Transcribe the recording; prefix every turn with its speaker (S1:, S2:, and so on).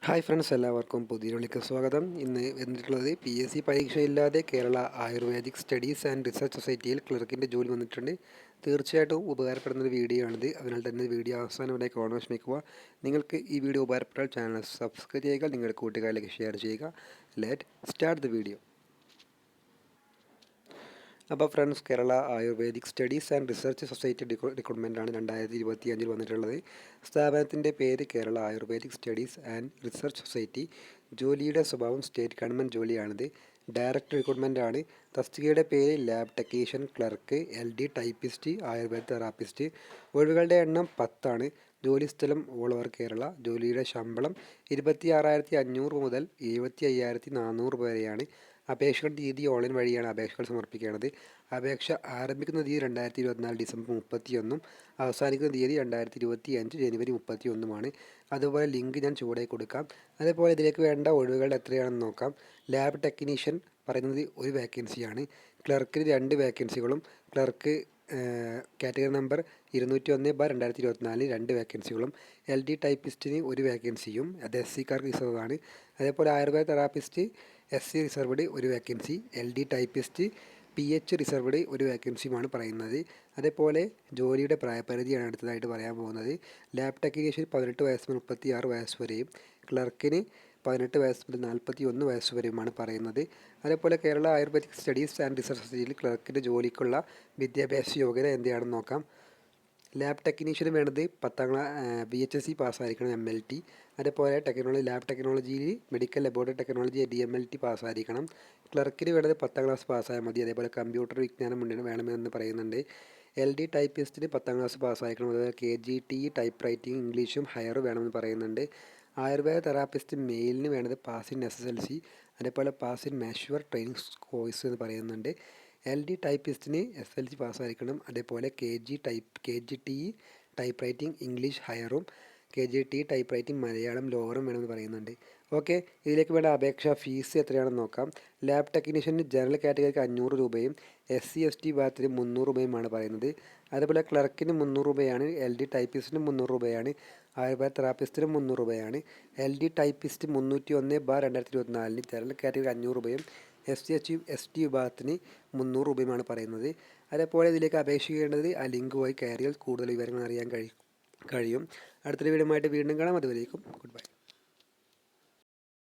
S1: Hi friends, എല്ലാവർക്കും പുതിയ വിളിക്ക് സ്വാഗതം. ഇന്ന് വന്നിട്ടുള്ളത് PSC പരീക്ഷയില്ലാതെ Kerala Ayurvedic studies and research സൊസൈറ്റിയിൽ ക്ലർക്കിൻ്റെ ജോലി വന്നിട്ടുണ്ട്. തീർച്ചയായിട്ടും ഉപകാരപ്പെടുന്ന ഒരു വീഡിയോ ആണിത്. അതിനാൽ തന്നെ വീഡിയോ അവസാനം വരെ കാണാൻ ശ്രമിക്കുക. നിങ്ങൾക്ക് ഈ വീഡിയോ ഉപകാരപ്പെട്ടാൽ ചാനൽ സബ്സ്ക്രൈബ് ചെയ്യുക, നിങ്ങളുടെ കൂട്ടുകാരിലേക്ക് ഷെയർ ചെയ്യുക. Let start the video. അപ്പോൾ friends, Kerala Ayurvedic studies and research society റിക്രൂട്ട്മെൻറ്റാണ് 2025 വന്നിട്ടുള്ളത്. സ്ഥാപനത്തിൻ്റെ പേര് Kerala Ayurvedic studies and research society. ജോലിയുടെ സ്വഭാവം സ്റ്റേറ്റ് ഗവൺമെൻറ് ജോലിയാണിത്. ഡയറക്റ്റ് റിക്രൂട്ട്മെൻ്റ് ആണ്. തസ്തികയുടെ പേര് lab technician, clerk, LD typist, Ayurveda therapist. ഒഴിവുകളുടെ എണ്ണം 10 ആണ്. ജോലിസ്ഥലം ഓൾ ഓവർ കേരള. ജോലിയുടെ ശമ്പളം 26,500 മുതൽ 75,400 വരെയാണ്. അപേക്ഷയുടെ തീയതി ഓൺലൈൻ വഴിയാണ് അപേക്ഷകൾ സമർപ്പിക്കേണ്ടത്. അപേക്ഷ ആരംഭിക്കുന്ന തീയതി 2024 ഡിസംബർ 31 അവസാനിക്കുന്ന തീയതി 2025 ജനുവരി 31. അതുപോലെ ലിങ്ക് ഞാൻ ചുവടെ കൊടുക്കാം. അതേപോലെ ഇതിലേക്ക് വേണ്ട ഒഴിവുകൾ എത്രയാണെന്ന് നോക്കാം. ലാബ് ടെക്നീഷ്യൻ പറയുന്നത് ഒരു വേക്കൻസിയാണ്. ക്ലർക്കിന് 2 വേക്കൻസികളും, ക്ലർക്ക് കാറ്റഗറി നമ്പർ 201/2024 2 വേക്കൻസികളും, LD ടൈപ്പിസ്റ്റിന് 1 വേക്കൻസിയും, അത് SC-കാർക്ക് റിസർവ് ആണ്. അതേപോലെ Ayurveda therapist SC reserved 1 vacancy, LD typist PH reserved 1 വേക്കൻസിയുമാണ് പറയുന്നത്. അതേപോലെ ജോലിയുടെ പ്രായപരിധിയാണ് അടുത്തതായിട്ട് പറയാൻ പോകുന്നത്. ലാബ് ടെക്നീഷ്യൻ 18 വയസ്സ് മുതൽ 36 വയസ്സ് വരെയും, ക്ലർക്കിന് 18 വയസ്സ് മുതൽ 41 വയസ്സ് വരെയുമാണ് പറയുന്നത്. അതേപോലെ Kerala Ayurvedic studies and research സൊസൈറ്റിയിൽ ക്ലർക്കിൻ്റെ ജോലിക്കുള്ള വിദ്യാഭ്യാസ യോഗ്യത എന്തെയാണെന്ന് നോക്കാം. ലാബ് ടെക്നീഷ്യന് വേണ്ടത് 10ാം BHSC പാസ്സായിരിക്കണം, MLT. അതേപോലെ ലാബ് ടെക്നോളജിയിൽ മെഡിക്കൽ ലബോറട്ടറി ടെക്നോളജി DMLT പാസ്സായിരിക്കണം. ക്ലർക്കിന് വേണ്ടത് 10ാം ക്ലാസ് പാസ്സായാൽ മതി. അതേപോലെ കമ്പ്യൂട്ടർ വിജ്ഞാനം വേണമെന്ന് പറയുന്നുണ്ട്. LD ടൈപ്പിസ്റ്റിന് 10ാം ക്ലാസ് പാസ്സായിരിക്കണം. അതുപോലെ KGT ടൈപ്പ് റൈറ്റിംഗ് ഇംഗ്ലീഷും ഹയർ വേണമെന്ന് പറയുന്നുണ്ട്. ആയുർവേദ തെറാപ്പിസ്റ്റ് മെയിലിന് വേണ്ടത് പാസ് ഇൻ SSLC, അതേപോലെ pass in masseur training course എന്ന് പറയുന്നുണ്ട്. LD ടൈപ്പിസ്റ്റിന് SLC പാസ്സായിരിക്കണം. അതേപോലെ KGT ടൈപ്പ് റൈറ്റിംഗ് ഇംഗ്ലീഷ് ഹയറും, KGT ടൈപ്പ് റൈറ്റിംഗ് മലയാളം ലോവറും വേണമെന്ന് പറയുന്നുണ്ട്. ഓക്കെ, ഇതിലേക്ക് വേണ്ട അപേക്ഷാ ഫീസ് എത്രയാണെന്ന് നോക്കാം. ലാബ് ടെക്നീഷ്യന് ജനറൽ കാറ്റഗറിക്ക് 500 രൂപയും SC/ST വിഭാഗത്തിന് 300 രൂപയുമാണ് പറയുന്നത്. അതേപോലെ ക്ലർക്കിന് 300 രൂപയാണ്, LD ടൈപ്പിസ്റ്റിന് 300 രൂപയാണ്, ആയുർവേദ തെറാപ്പിസ്റ്റിന് 300 രൂപയാണ്. LD ടൈപ്പിസ്റ്റ് 301/2024 ജനറൽ കാറ്റഗറി 500 രൂപയും, SC/ST വിഭാഗത്തിന് 300 രൂപയുമാണ് പറയുന്നത്. അതേപോലെ ഇതിലേക്ക് അപേക്ഷിക്കേണ്ടത് ആ ലിങ്ക് വഴി കയറിയാൽ കൂടുതൽ വിവരങ്ങൾ അറിയാൻ കഴിയും. അടുത്തൊരു വീഡിയോ ആയിട്ട് വീണ്ടും കാണാം. അതുവരേക്കും ഗുഡ് ബൈ.